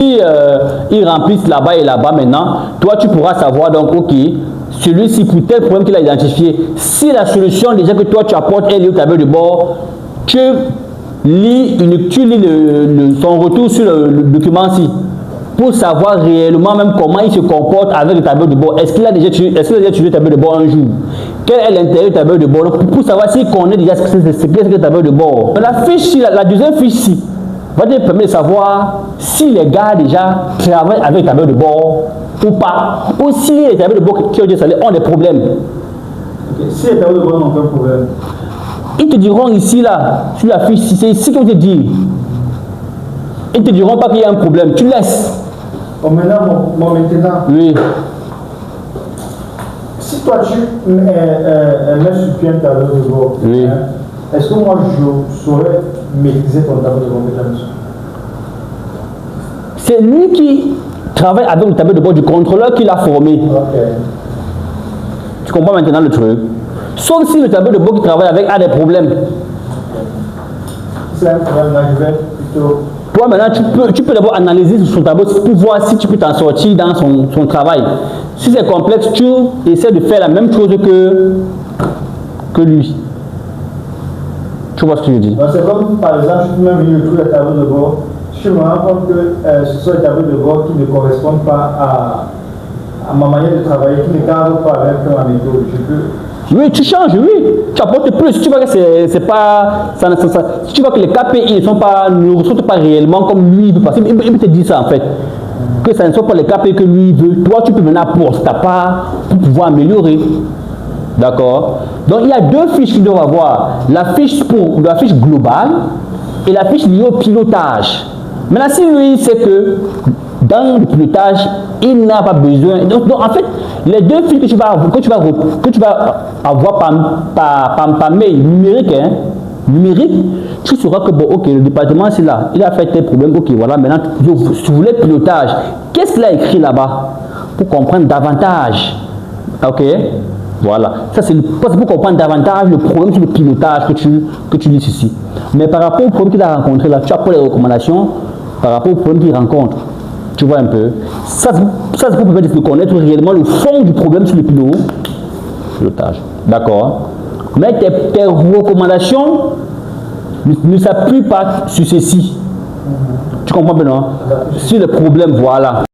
ils remplissent là-bas et là-bas maintenant, toi tu pourras savoir donc, ok, celui-ci pour tel problème qu'il a identifié, si la solution déjà que toi tu apportes est liée au tableau de bord, tu lis son retour sur le document-ci pour savoir réellement même comment il se comporte avec le tableau de bord. Est-ce qu'il a déjà utilisé le tableau de bord un jour? Quel est l'intérêt du tableau de bord? Pour savoir s'il connaît déjà ce qu'est le tableau de bord. La fiche, la deuxième fiche ici, va te permettre de savoir si les gars déjà travaillent avec le tableau de bord ou pas. Ou si les tableaux de bord qui ont été installés ont des problèmes. Okay. Si les tableaux de bord n'ont pas de problème, ils te diront ici, là, sur la fiche, c'est ici qu'ils vont te dire. Ils ne te diront pas qu'il y a un problème. Tu laisses. Oh, maintenant, oui. Si toi tu mets sur pied un tableau de bord, oui. Hein, est-ce que moi je saurais maîtriser ton tableau de compétences? C'est lui qui travaille avec le tableau de bord du contrôleur qui l'a formé. Okay. Tu comprends maintenant le truc? Sauf si le tableau de bord qui travaille avec a des problèmes. C'est un problème, là je vais plutôt... Toi maintenant tu peux d'abord analyser son tableau pour voir si tu peux t'en sortir dans son travail. Si c'est complexe, tu essaies de faire la même chose que lui. Tu vois ce que je dis? C'est comme par exemple, je peux même lire tous les tableaux de bord. Je me rends compte que ce sont les tableaux de bord qui ne correspondent pas à ma manière de travailler, qui ne cadrent pas avec ma méthode. Oui, tu changes, oui. Tu apportes plus. Si tu vois que c'est pas. Si tu vois que les KPI ne ressortent pas réellement comme lui veut, parce qu'il peut te dire ça en fait. Que ça ne sont pas les KPI que lui veut. Toi, tu peux maintenant apporter ta part pour pouvoir améliorer. D'accord? Donc, il y a deux fiches qu'il doit avoir. La fiche globale et la fiche liée au pilotage. Maintenant, si lui sait que dans le pilotage, il n'a pas besoin. Donc, en fait, les deux fiches que tu vas avoir par mail numérique, tu sauras que bon, ok, le département c'est là, il a fait tes problèmes, ok, voilà, maintenant, je voulais pilotage. Qu'est-ce qu'il a écrit là-bas? Pour comprendre davantage. Ok? Voilà. Ça, c'est pour comprendre davantage le problème sur le pilotage que tu lis ici. Mais par rapport au problème qu'il a rencontré là, tu as pas les recommandations par rapport au problème qu'il rencontre. Tu vois un peu. Ça c'est pour permettre de connaître réellement le fond du problème sur le pilotage. D'accord? Mais tes recommandations ne s'appuient pas sur ceci. Tu comprends bien, non? Sur le problème, voilà.